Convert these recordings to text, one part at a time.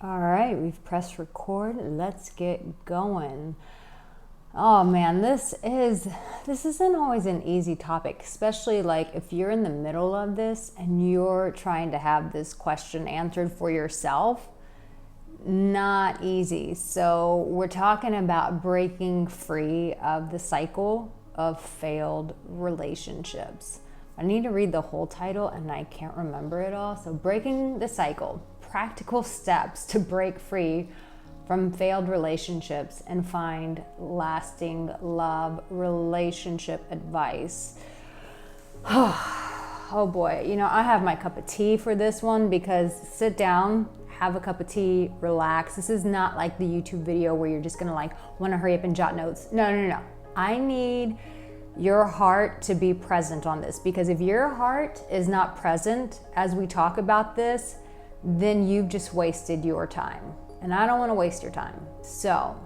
All right, we've pressed record. Let's get going. Oh man, this isn't always an easy topic, especially like if you're in the middle of this and you're trying to have this question answered for yourself. Not easy. So we're talking about breaking free of the cycle of failed relationships. I need to read the whole title and I can't remember it all. So breaking the cycle, practical steps to break free from failed relationships and find lasting love, relationship advice. Oh boy, I have my cup of tea for this one because sit down, have a cup of tea, relax. This is not like the YouTube video where you're just gonna want to hurry up and jot notes. No. I need your heart to be present on this, because if your heart is not present as we talk about this, then you've just wasted your time. And I don't want to waste your time. So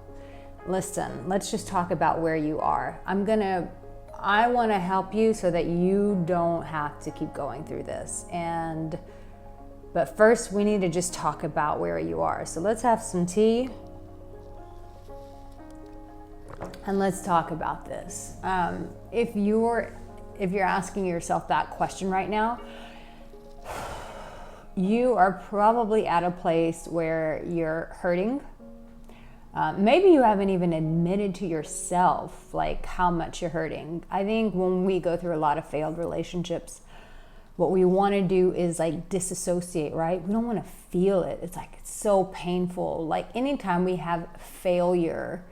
listen, let's just talk about where you are. I want to help you so that you don't have to keep going through this. But first we need to just talk about where you are. So let's have some tea and let's talk about this. If you're asking yourself that question right now, you are probably at a place where you're hurting. Maybe you haven't even admitted to yourself how much you're hurting. I think when we go through a lot of failed relationships, what we want to do is disassociate, right? We don't want to feel it. It's so painful. Anytime we have failure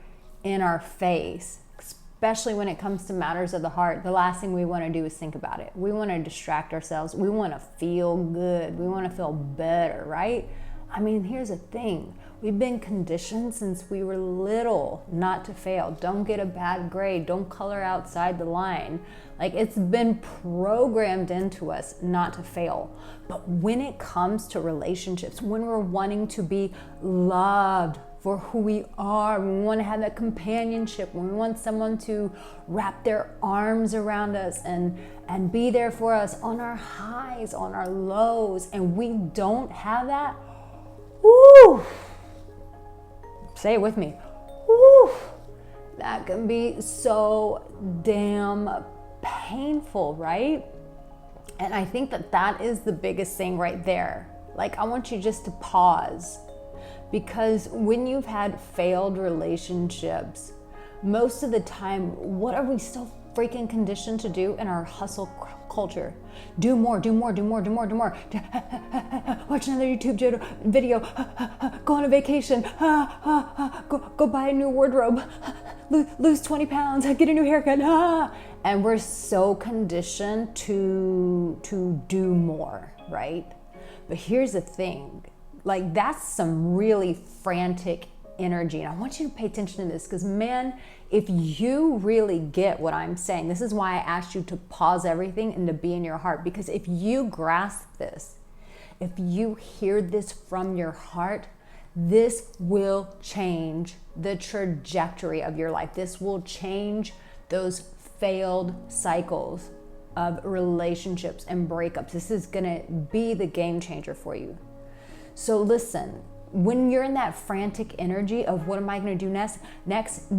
in our face, especially when it comes to matters of the heart, the last thing we want to do is think about it. We want to distract ourselves. We want to feel good. We want to feel better, right? I mean, here's the thing. We've been conditioned since we were little not to fail. Don't get a bad grade. Don't color outside the line. It's been programmed into us not to fail. But when it comes to relationships, when we're wanting to be loved for who we are, when we want to have that companionship, when we want someone to wrap their arms around us and be there for us on our highs, on our lows, and we don't have that, woo! Say it with me. Woo! That can be so damn painful, right? And I think that is the biggest thing right there. I want you just to pause. Because when you've had failed relationships, most of the time, what are we so freaking conditioned to do in our hustle culture? Do more. Watch another YouTube video. Go on a vacation. Go buy a new wardrobe. Lose 20 pounds. Get a new haircut. And we're so conditioned to do more, right? But here's the thing. That's some really frantic energy. And I want you to pay attention to this because, man, if you really get what I'm saying, this is why I asked you to pause everything and to be in your heart. Because if you grasp this, if you hear this from your heart, this will change the trajectory of your life. This will change those failed cycles of relationships and breakups. This is going to be the game changer for you. So listen, when you're in that frantic energy of what am I going to do next,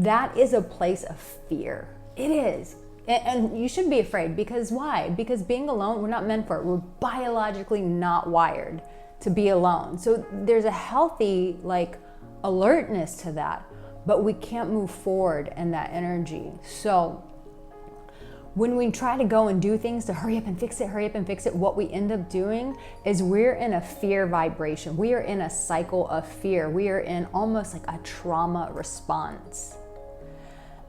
that is a place of fear. It is. And you should be afraid. Because why? Because being alone, we're not meant for it. We're biologically not wired to be alone. So there's a healthy alertness to that, but we can't move forward in that energy. So when we try to go and do things to hurry up and fix it, what we end up doing is we're in a fear vibration. We are in a cycle of fear. We are in almost a trauma response.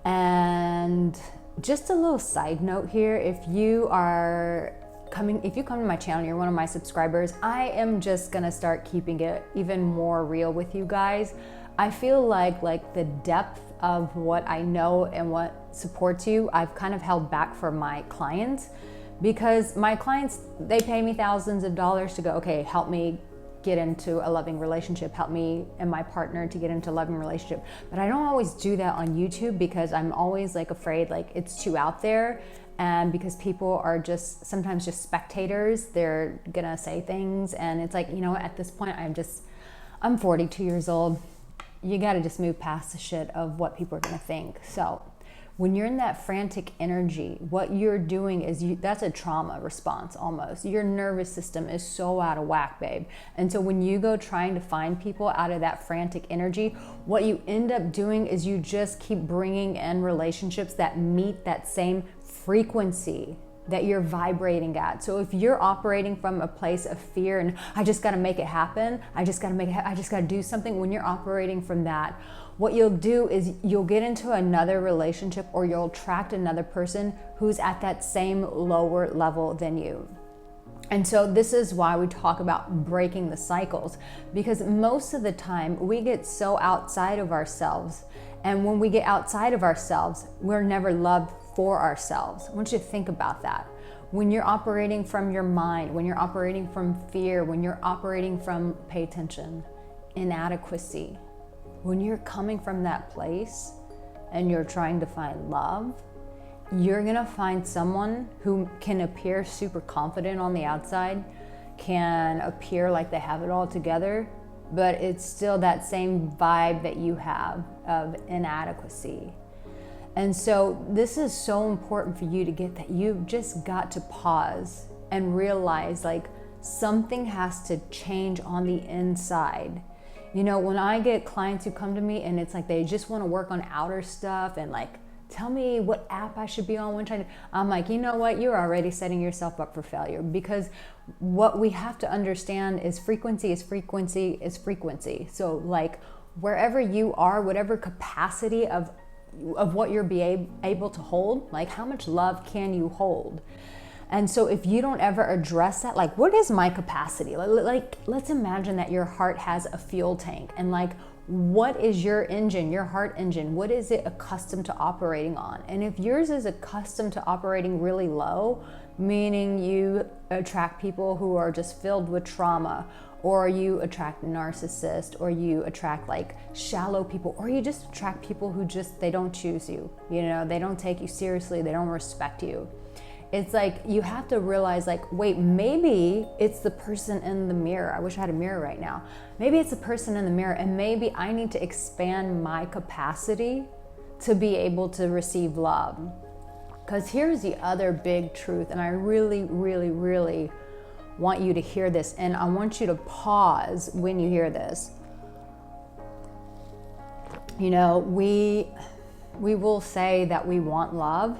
And just a little side note here, if you come to my channel, you're one of my subscribers, I am just gonna start keeping it even more real with you guys. I feel like the depth of what I know and what supports you, I've kind of held back for my clients, because my clients, they pay me thousands of dollars to go, okay, help me get into a loving relationship, help me and my partner to get into a loving relationship. But I don't always do that on YouTube because I'm always afraid it's too out there, and because people are sometimes just spectators, they're gonna say things, and it's at this point I'm 42 years old. You got to just move past the shit of what people are going to think. So when you're in that frantic energy, what you're doing is that's a trauma response almost. Your nervous system is so out of whack, babe. And so when you go trying to find people out of that frantic energy, what you end up doing is you just keep bringing in relationships that meet that same frequency that you're vibrating at. So if you're operating from a place of fear and I just got to make it happen, I just got to do something, when you're operating from that, what you'll do is you'll get into another relationship or you'll attract another person who's at that same lower level than you. And so this is why we talk about breaking the cycles, because most of the time we get so outside of ourselves. And when we get outside of ourselves, we're never loved for ourselves. I want you to think about that. When you're operating from your mind, when you're operating from fear, when you're operating from, pay attention, inadequacy, when you're coming from that place and you're trying to find love, you're gonna find someone who can appear super confident on the outside, can appear like they have it all together, but it's still that same vibe that you have of inadequacy. And so this is so important for you to get that. You've just got to pause and realize like something has to change on the inside. You know, when I get clients who come to me and it's like they just want to work on outer stuff and like, tell me what app I should be on, I'm like, you know what? You're already setting yourself up for failure, because what we have to understand is frequency is frequency is frequency. So like wherever you are, whatever capacity of what you're able to hold, like how much love can you hold? And so if you don't ever address that, like what is my capacity? Like let's imagine that your heart has a fuel tank, and like what is your engine, your heart engine? What is it accustomed to operating on? And if yours is accustomed to operating really low, meaning you attract people who are just filled with trauma, or you attract narcissists, or you attract like shallow people, or you just attract people who just, they don't choose you, you know, they don't take you seriously, they don't respect you. It's like you have to realize like, wait, maybe it's the person in the mirror. I wish I had a mirror right now. Maybe it's the person in the mirror, and maybe I need to expand my capacity to be able to receive love. Because here's the other big truth, and I really, really, really want you to hear this, and I want you to pause when you hear this. You know, we will say that we want love,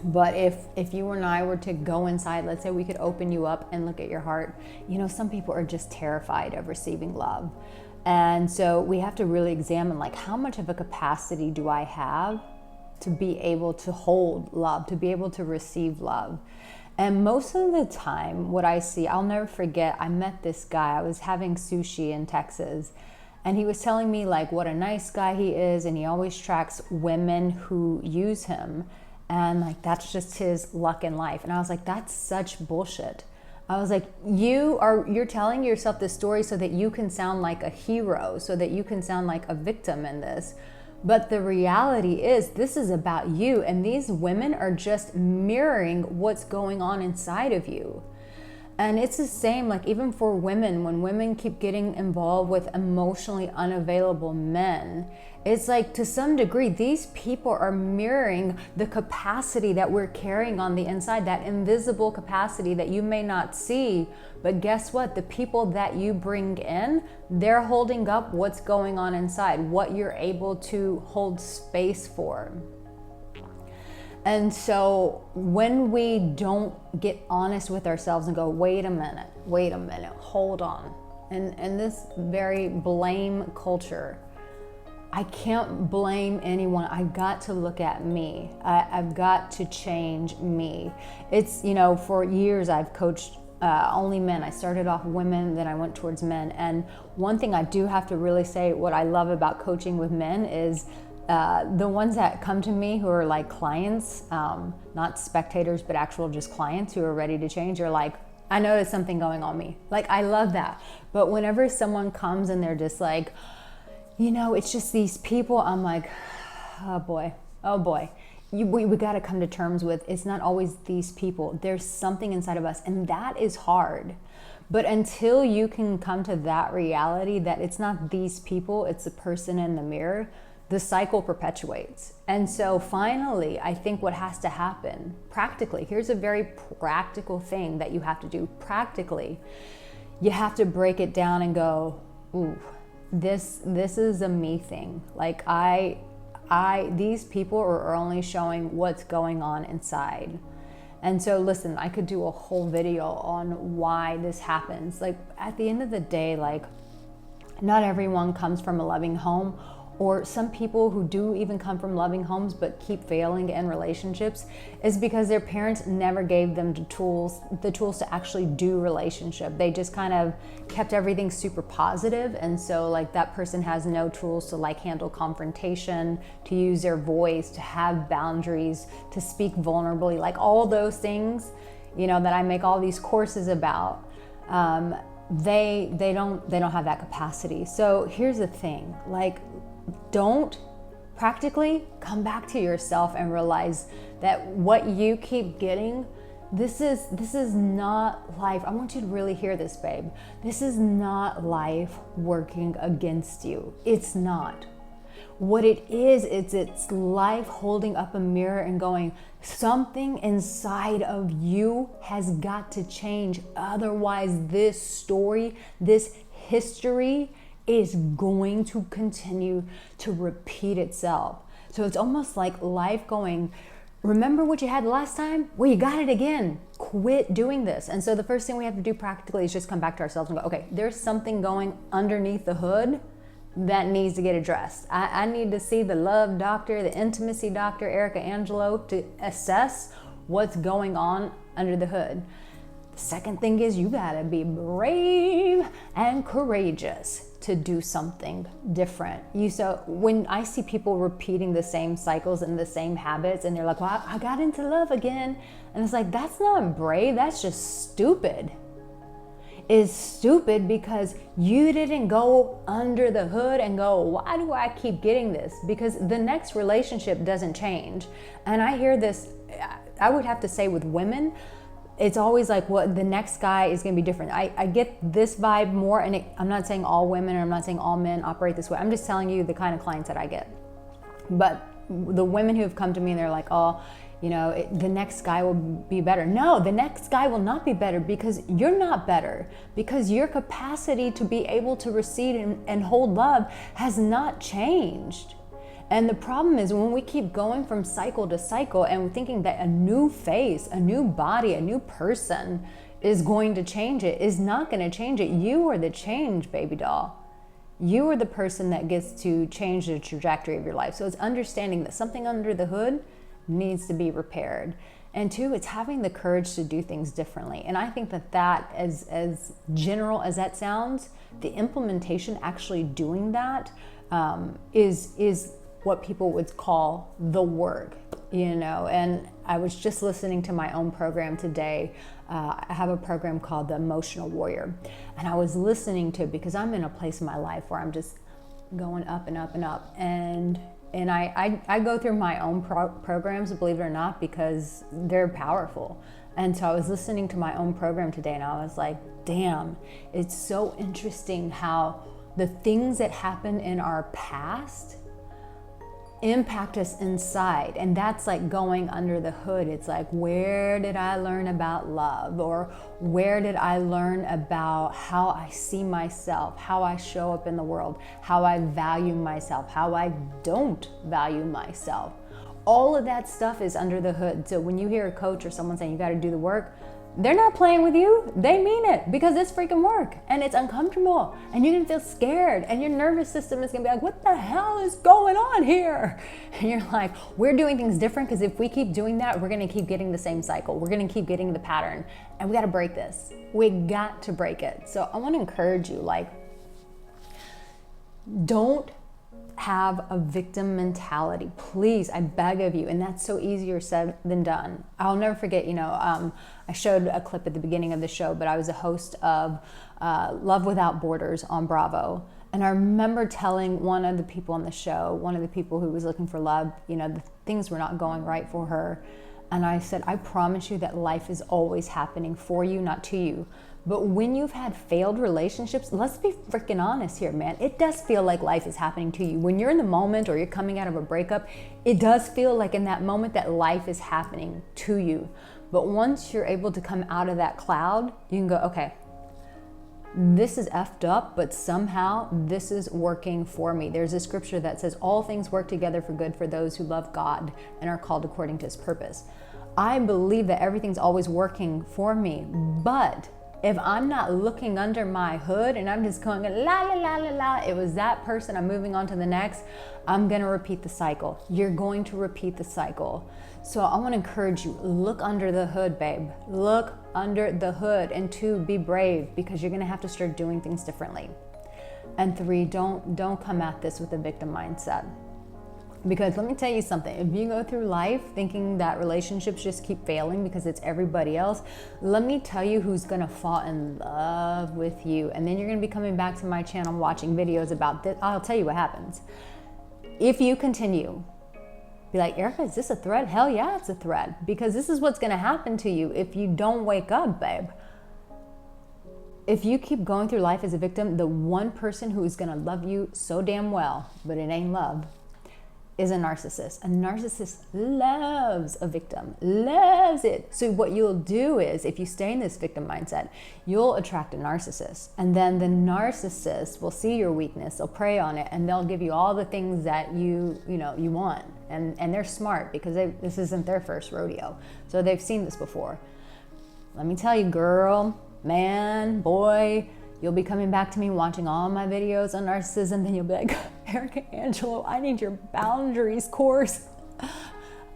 but if you and I were to go inside, let's say we could open you up and look at your heart, you know, some people are just terrified of receiving love. And so we have to really examine like, how much of a capacity do I have to be able to hold love, to be able to receive love? And most of the time, what I see, I'll never forget, I met this guy, I was having sushi in Texas, and he was telling me like what a nice guy he is, and he always tracks women who use him, and like that's just his luck in life. And I was like, that's such bullshit. I was like, you're telling yourself this story so that you can sound like a hero, so that you can sound like a victim in this. But the reality is this is about you, and these women are just mirroring what's going on inside of you. And it's the same, like even for women, when women keep getting involved with emotionally unavailable men, it's like to some degree, these people are mirroring the capacity that we're carrying on the inside, that invisible capacity that you may not see. But guess what? The people that you bring in, they're holding up what's going on inside, what you're able to hold space for. And so when we don't get honest with ourselves and go, wait a minute, hold on. And this very blame culture, I can't blame anyone. I got to look at me. I've got to change me. It's, you know, for years I've coached only men. I started off women, then I went towards men. And one thing I do have to really say, what I love about coaching with men is the ones that come to me who are like clients, not spectators, but actual just clients who are ready to change, are like, I noticed something going on me. Like, I love that. But whenever someone comes and they're just like, you know, it's just these people, I'm like, oh boy. We got to come to terms with, it's not always these people. There's something inside of us, and that is hard. But until you can come to that reality that it's not these people, it's the person in the mirror, the cycle perpetuates. And so finally, I think what has to happen practically, here's a very practical thing that you have to do practically. You have to break it down and go, ooh, this is a me thing. Like these people are only showing what's going on inside. And so listen, I could do a whole video on why this happens. Like at the end of the day, like not everyone comes from a loving home, or some people who do even come from loving homes but keep failing in relationships is because their parents never gave them the tools to actually do relationship. They just kind of kept everything super positive, and so like that person has no tools to like handle confrontation, to use their voice, to have boundaries, to speak vulnerably, like all those things, you know, that I make all these courses about. They don't have that capacity. So here's the thing, like, don't practically come back to yourself and realize that what you keep getting, this is not life. I want you to really hear this, babe. This is not life working against you. It's not. What it is, it's life holding up a mirror and going, something inside of you has got to change. Otherwise, this story, this history is going to continue to repeat itself. So it's almost like life going, remember what you had last time? Well, you got it again. Quit doing this. And so the first thing we have to do practically is just come back to ourselves and go, okay, there's something going underneath the hood that needs to get addressed. I need to see the love doctor, the intimacy doctor, Arica, Angelo, to assess what's going on under the hood. The second thing is you gotta be brave and courageous to do something different. So when I see people repeating the same cycles and the same habits, and they're like, well, I got into love again. And it's like, that's not brave, that's just stupid. Is stupid because you didn't go under the hood and go, why do I keep getting this? Because the next relationship doesn't change. And I hear this, I would have to say with women, it's always like, well, the next guy is going to be different. I get this vibe more, and I'm not saying all women, or I'm not saying all men operate this way. I'm just telling you the kind of clients that I get. But the women who have come to me and they're like, oh, you know, the next guy will be better. No, the next guy will not be better, because you're not better, because your capacity to be able to receive and hold love has not changed. And the problem is when we keep going from cycle to cycle and thinking that a new face, a new body, a new person is going to change it, is not going to change it. You are the change, baby doll. You are the person that gets to change the trajectory of your life. So it's understanding that something under the hood needs to be repaired. And two, it's having the courage to do things differently. And I think that as general as that sounds, the implementation, actually doing that, is what people would call the work, you know. And I was just listening to my own program today. I have a program called the Emotional Warrior, and I was listening to it because I'm in a place in my life where I'm just going up and up and up, and I go through my own programs, believe it or not, because they're powerful. And so I was listening to my own program today, and I was like, damn, it's so interesting how the things that happen in our past impact us inside. And that's like going under the hood. It's like, where did I learn about love? Or where did I learn about how I see myself, how I show up in the world, how I value myself, how I don't value myself? All of that stuff is under the hood. So when you hear a coach or someone saying you got to do the work, they're not playing with you. They mean it, because it's freaking work and it's uncomfortable and you're gonna feel scared and your nervous system is gonna be like, what the hell is going on here? And you're like, we're doing things different, because if we keep doing that, we're gonna keep getting the same cycle. We're gonna keep getting the pattern, and we gotta break this. We got to break it. So I wanna encourage you, like, don't have a victim mentality, please. I beg of you. And that's so easier said than done. I'll never forget, you know, I showed a clip at the beginning of the show, but I was a host of Love Without Borders on Bravo. And I remember telling one of the people on the show, one of the people who was looking for love, you know, the things were not going right for her. And I said, I promise you that life is always happening for you, not to you. But when you've had failed relationships, let's be freaking honest here, man. It does feel like life is happening to you. When you're in the moment or you're coming out of a breakup, it does feel like in that moment that life is happening to you. But once you're able to come out of that cloud, you can go, okay, this is effed up, but somehow this is working for me. There's a scripture that says all things work together for good for those who love God and are called according to his purpose. I believe that everything's always working for me, but if I'm not looking under my hood and I'm just going la la la la la, it was that person, I'm moving on to the next, I'm gonna repeat the cycle. You're going to repeat the cycle. So I want to encourage you, look under the hood, babe. Look under the hood. And 2, be brave, because you're gonna have to start doing things differently. And 3, don't come at this with a victim mindset. Because let me tell you something, if you go through life thinking that relationships just keep failing because it's everybody else, let me tell you who's gonna fall in love with you. And then you're gonna be coming back to my channel watching videos about this. I'll tell you what happens. If you continue, be like, Arica, is this a threat? Hell yeah, it's a threat. Because this is what's gonna happen to you if you don't wake up, babe. If you keep going through life as a victim, the one person who is gonna love you so damn well, but it ain't love, is a narcissist. A narcissist loves a victim, loves it. So what you'll do is, if you stay in this victim mindset, you'll attract a narcissist. And then the narcissist will see your weakness, they'll prey on it, and they'll give you all the things that you want. And they're smart because this isn't their first rodeo. So they've seen this before. Let me tell you, girl, man, boy, you'll be coming back to me watching all my videos on narcissism, then you'll be like, Arica, Angelo, I need your boundaries course.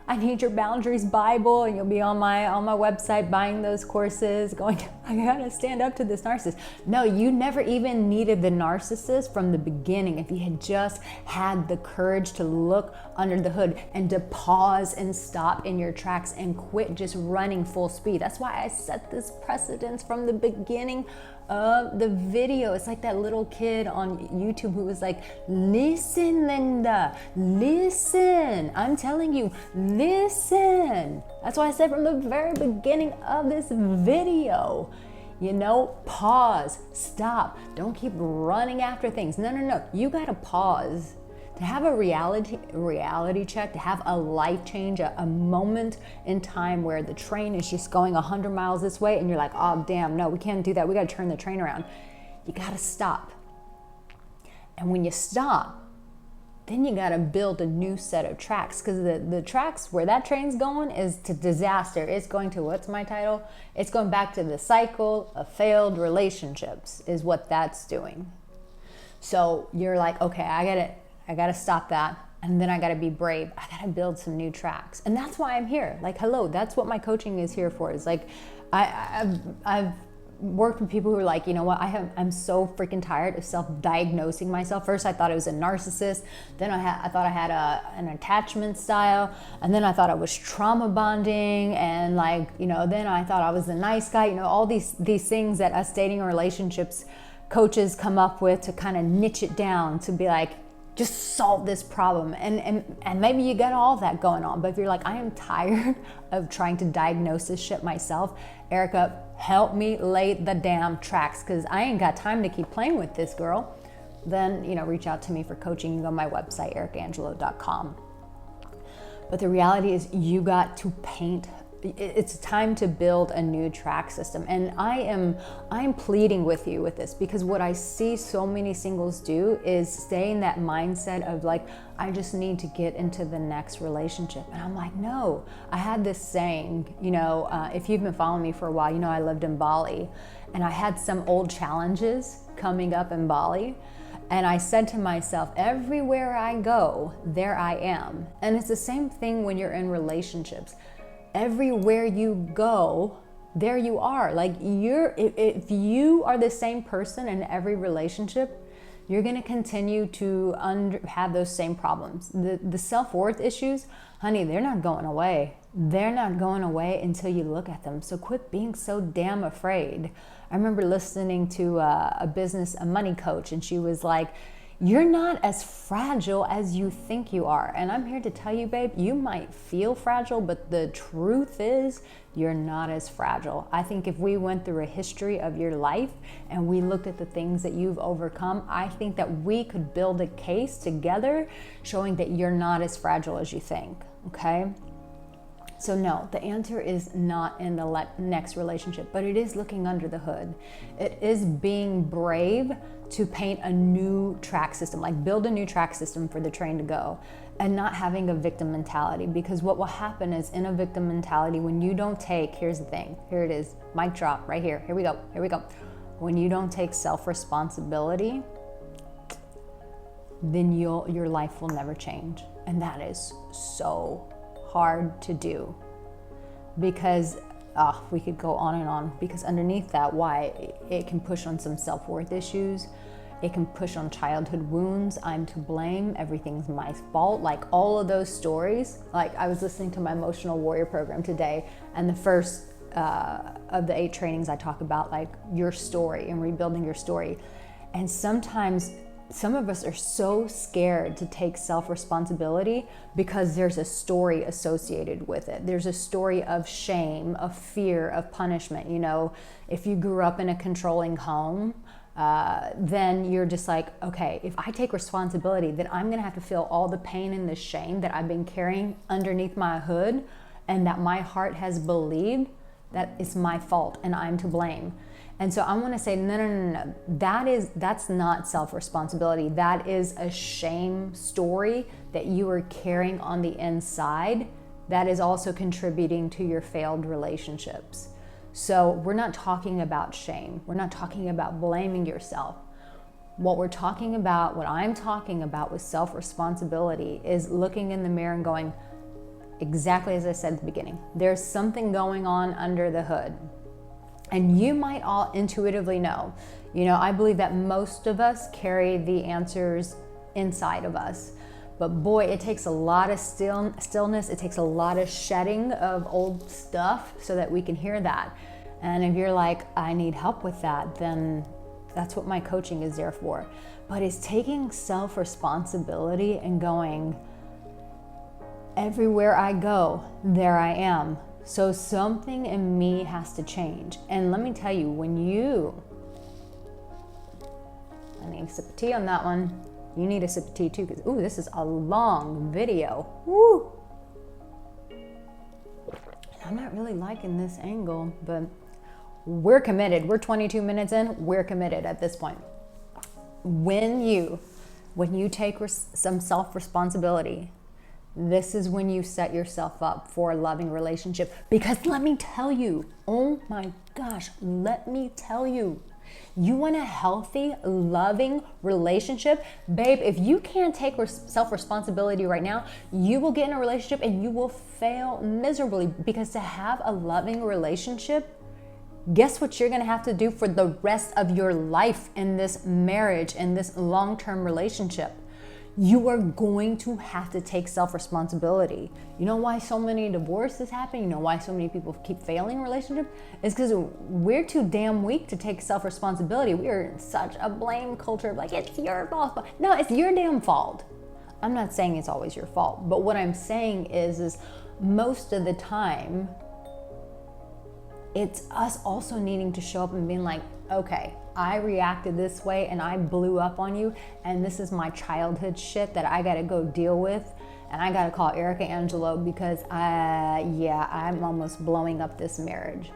I need your boundaries Bible, and you'll be on my website buying those courses, going, I gotta stand up to this narcissist. No, you never even needed the narcissist from the beginning if you had just had the courage to look under the hood and to pause and stop in your tracks and quit just running full speed. That's why I set this precedence from the beginning of the video. It's like that little kid on YouTube who was like, listen, Linda, listen. I'm telling you, listen. That's why I said from the very beginning of this video, pause, stop. Don't keep running after things. No. You gotta pause. To have a reality check, to have a life change, a moment in time where the train is just going 100 miles this way and you're like, oh damn, no, we can't do that. We got to turn the train around. You got to stop. And when you stop, then you got to build a new set of tracks, because the tracks where that train's going is to disaster. It's going to, what's my title? It's going back to the cycle of failed relationships is what that's doing. So you're like, okay, I gotta stop that, and then I gotta be brave. I gotta build some new tracks, and that's why I'm here. Like, hello, that's what my coaching is here for. Is like, I've worked with people who are like, you know what, I'm so freaking tired of self-diagnosing myself. First, I thought I was a narcissist. Then I thought I had an attachment style, and then I thought I was trauma bonding, and then I thought I was a nice guy. All these things that us dating or relationships coaches come up with to kind of niche it down to be like, just solve this problem. And maybe you got all that going on, but if you're like, I am tired of trying to diagnose this shit myself, Arica, help me lay the damn tracks, because I ain't got time to keep playing with this, girl. Then, reach out to me for coaching. You can go to my website, aricangelo.com. But the reality is, you got to paint. It's time to build a new track system. And I'm pleading with you with this, because what I see so many singles do is stay in that mindset of like, I just need to get into the next relationship. And I'm like, no. I had this saying, if you've been following me for a while, I lived in Bali, and I had some old challenges coming up in Bali. And I said to myself, everywhere I go, there I am. And it's the same thing when you're in relationships. Everywhere you go, there you are. Like, if you are the same person in every relationship, you're going to continue to have those same problems. The self-worth issues, honey, they're not going away. They're not going away until you look at them. So quit being so damn afraid. I remember listening to a money coach, and she was like, You're not as fragile as you think you are. And I'm here to tell you, babe, you might feel fragile, but the truth is you're not as fragile. I think if we went through a history of your life and we looked at the things that you've overcome, I think that we could build a case together showing that you're not as fragile as you think, okay? So no, the answer is not in the next relationship, but it is looking under the hood. It is being brave to paint a new track system, like build a new track system for the train to go, and not having a victim mentality. Because what will happen is, in a victim mentality, when you don't take, here's the thing, here it is, mic drop right here, here we go. When you don't take self-responsibility, then your life will never change. And that is so hard to do, because we could go on and on, because underneath that, why it can push on some self-worth issues, it can push on childhood wounds, I'm to blame, everything's my fault, like all of those stories. Like, I was listening to my emotional warrior program today, and the first of the 8 trainings I talk about like your story and rebuilding your story. And sometimes some of us are so scared to take self-responsibility because there's a story associated with it. There's a story of shame, of fear, of punishment. You know, if you grew up in a controlling home, then you're just like, okay, if I take responsibility, then I'm gonna have to feel all the pain and the shame that I've been carrying underneath my hood, and that my heart has believed that it's my fault and I'm to blame. And so I want to say, no. That's not self-responsibility. That is a shame story that you are carrying on the inside that is also contributing to your failed relationships. So we're not talking about shame. We're not talking about blaming yourself. What I'm talking about with self-responsibility is looking in the mirror and going, exactly as I said at the beginning, there's something going on under the hood. And you might all intuitively know. You know, I believe that most of us carry the answers inside of us. But boy, it takes a lot of stillness. It takes a lot of shedding of old stuff so that we can hear that. And if you're like, I need help with that, then that's what my coaching is there for. But it's taking self-responsibility and going, everywhere I go, there I am. So something in me has to change. And let me tell you, I need a sip of tea on that one. You need a sip of tea too, because, ooh, this is a long video. Woo! I'm not really liking this angle, but we're committed. We're 22 minutes in, we're committed at this point. When you take some self-responsibility, this is when you set yourself up for a loving relationship. Because let me tell you, oh my gosh, let me tell you, you want a healthy, loving relationship? Babe, if you can't take self-responsibility right now, you will get in a relationship and you will fail miserably. Because to have a loving relationship, guess what you're gonna have to do for the rest of your life in this marriage, in this long-term relationship? You are going to have to take self-responsibility. You know why so many divorces happen? You know why so many people keep failing in relationships? It's because we're too damn weak to take self-responsibility. We are in such a blame culture of like, it's your fault. No, it's your damn fault. I'm not saying it's always your fault, but what I'm saying is most of the time, it's us also needing to show up and being like, okay, I reacted this way and I blew up on you, and this is my childhood shit that I gotta go deal with, and I gotta call Arica Angelo because I'm almost blowing up this marriage.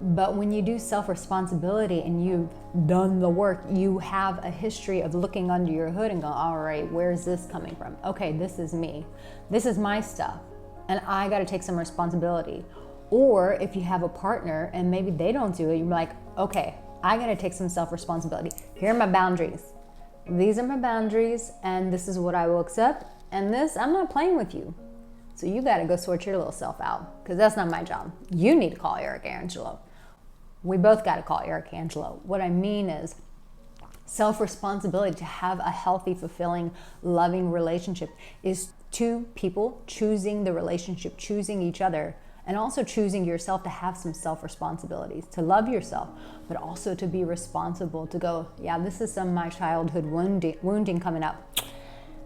But when you do self-responsibility and you've done the work, you have a history of looking under your hood and going, all right, where's this coming from? Okay, this is me. This is my stuff, and I gotta take some responsibility. Or if you have a partner and maybe they don't do it, you're like, okay, I gotta take some self-responsibility. Here are my boundaries. These are my boundaries, and this is what I will accept. And this, I'm not playing with you. So you gotta go sort your little self out, because that's not my job. You need to call Arica Angelo. We both gotta call Arica Angelo. What I mean is self-responsibility to have a healthy, fulfilling, loving relationship is two people choosing the relationship, choosing each other, And also choosing yourself to have some self-responsibilities, to love yourself, but also to be responsible, to go, yeah, this is some of my childhood wounding coming up.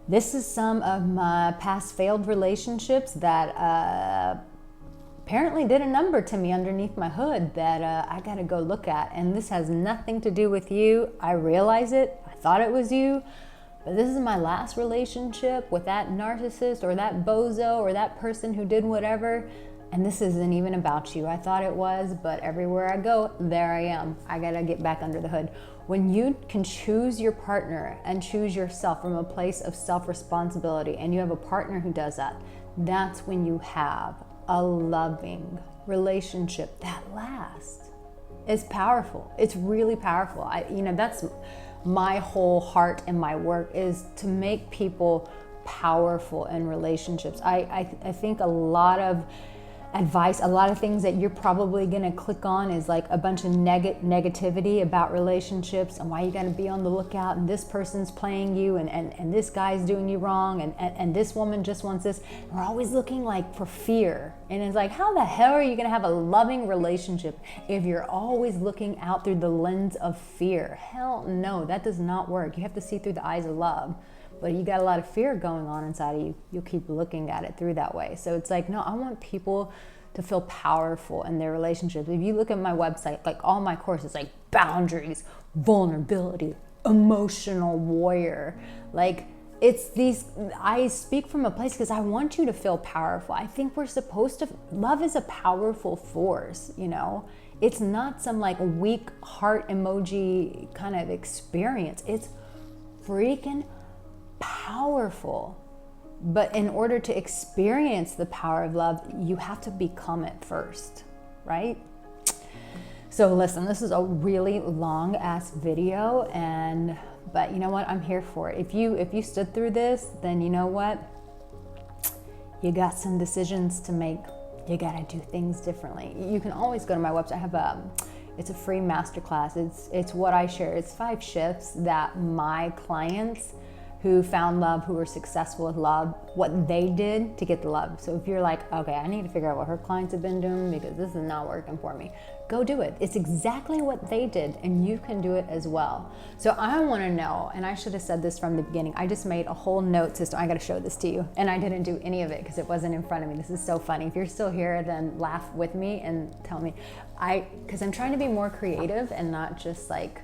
This is some of my past failed relationships that apparently did a number to me underneath my hood that I gotta go look at. And this has nothing to do with you. I realize it. I thought it was you. But this is my last relationship with that narcissist or that bozo or that person who did whatever. And this isn't even about you. I thought it was, but everywhere I go, there I am. I gotta get back under the hood. When you can choose your partner and choose yourself from a place of self-responsibility, and you have a partner who does that, that's when you have a loving relationship that lasts. It's powerful. It's really powerful. That's my whole heart and my work, is to make people powerful in relationships. I think a lot of advice, a lot of things that you're probably going to click on is like a bunch of negativity about relationships and why you got to be on the lookout, and this person's playing you, and this guy's doing you wrong, and this woman just wants this. And we're always looking like for fear. And it's like, how the hell are you going to have a loving relationship if you're always looking out through the lens of fear? Hell no, that does not work. You have to see through the eyes of love. But you got a lot of fear going on inside of you, you'll keep looking at it through that way. So it's like, no, I want people to feel powerful in their relationships. If you look at my website, like all my courses, like boundaries, vulnerability, emotional warrior, like it's these, I speak from a place because I want you to feel powerful. I think we're supposed to, love is a powerful force, It's not some like weak heart emoji kind of experience. It's freaking powerful. But in order to experience the power of love, you have to become it first, right? So listen, this is a really long ass video, but you know what? I'm here for it. If you stood through this, then you know what? You got some decisions to make. You gotta do things differently. You can always go to my website. I have it's a free masterclass. It's what I share. It's 5 shifts that my clients who found love, who were successful with love, what they did to get the love. So if you're like, okay, I need to figure out what her clients have been doing because this is not working for me, go do it. It's exactly what they did, and you can do it as well. So I wanna know, and I should have said this from the beginning, I just made a whole note system. I gotta show this to you. And I didn't do any of it because it wasn't in front of me. This is so funny. If you're still here, then laugh with me and tell me. Because I'm trying to be more creative and not just like,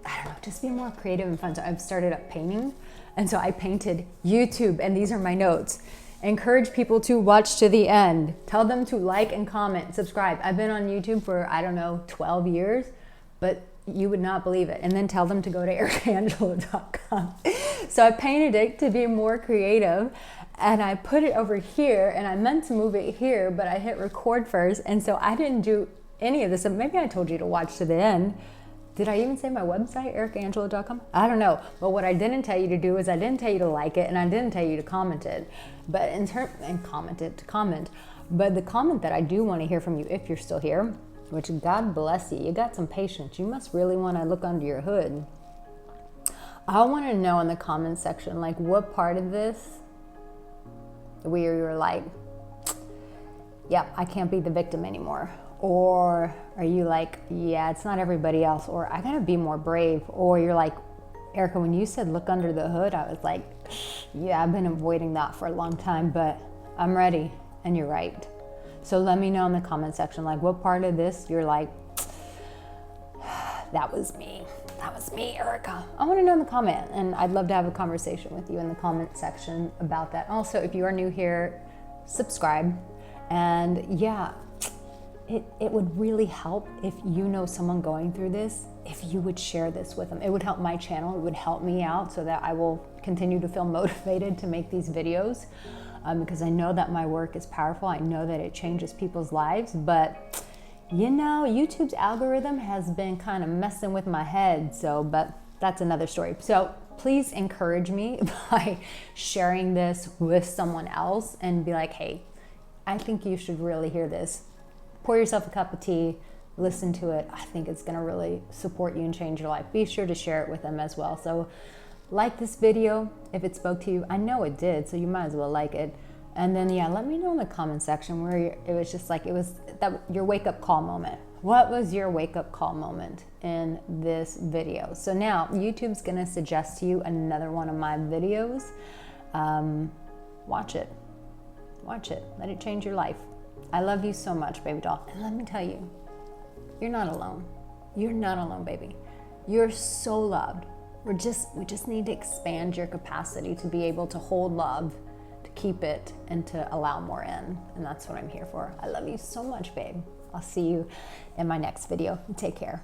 I don't know, just be more creative and fun. So I've started up painting. And so I painted YouTube, and these are my notes. Encourage people to watch to the end. Tell them to like and comment, subscribe. I've been on YouTube for, 12 years, but you would not believe it. And then tell them to go to aricaangelo.com. So I painted it to be more creative, and I put it over here, and I meant to move it here, but I hit record first. And so I didn't do any of this. And maybe I told you to watch to the end. Did I even say my website, aricaangelo.com? I don't know. But what I didn't tell you to do is I didn't tell you to like it, and I didn't tell you to comment it. But comment. But the comment that I do want to hear from you, if you're still here, which God bless you, you got some patience. You must really want to look under your hood. I want to know in the comment section, like, what part of this where you're like, yeah, I can't be the victim anymore. Or are you like, yeah, it's not everybody else, or I gotta be more brave. Or you're like, Arica, when you said look under the hood, I was like, yeah, I've been avoiding that for a long time, but I'm ready, and you're right. So let me know in the comment section, like, what part of this you're like, that was me, Arica. I want to know in the comment, and I'd love to have a conversation with you in the comment section about that. Also, if you are new here, subscribe, and yeah, it would really help if you know someone going through this, if you would share this with them. It would help my channel, it would help me out so that I will continue to feel motivated to make these videos, because I know that my work is powerful. I know that it changes people's lives, but YouTube's algorithm has been kind of messing with my head, but that's another story. So please encourage me by sharing this with someone else and be like, hey, I think you should really hear this. Pour yourself a cup of tea, listen to it. I think it's gonna really support you and change your life. Be sure to share it with them as well. So like this video if it spoke to you. I know it did, so you might as well like it. And then, yeah, let me know in the comment section where it was just like, it was that your wake-up call moment. What was your wake-up call moment in this video? So now YouTube's gonna suggest to you another one of my videos. Watch it. Watch it. Let it change your life. I love you so much, baby doll. And let me tell you, you're not alone. You're not alone, baby. You're so loved. We just need to expand your capacity to be able to hold love, to keep it, and to allow more in. And that's what I'm here for. I love you so much, babe. I'll see you in my next video. Take care.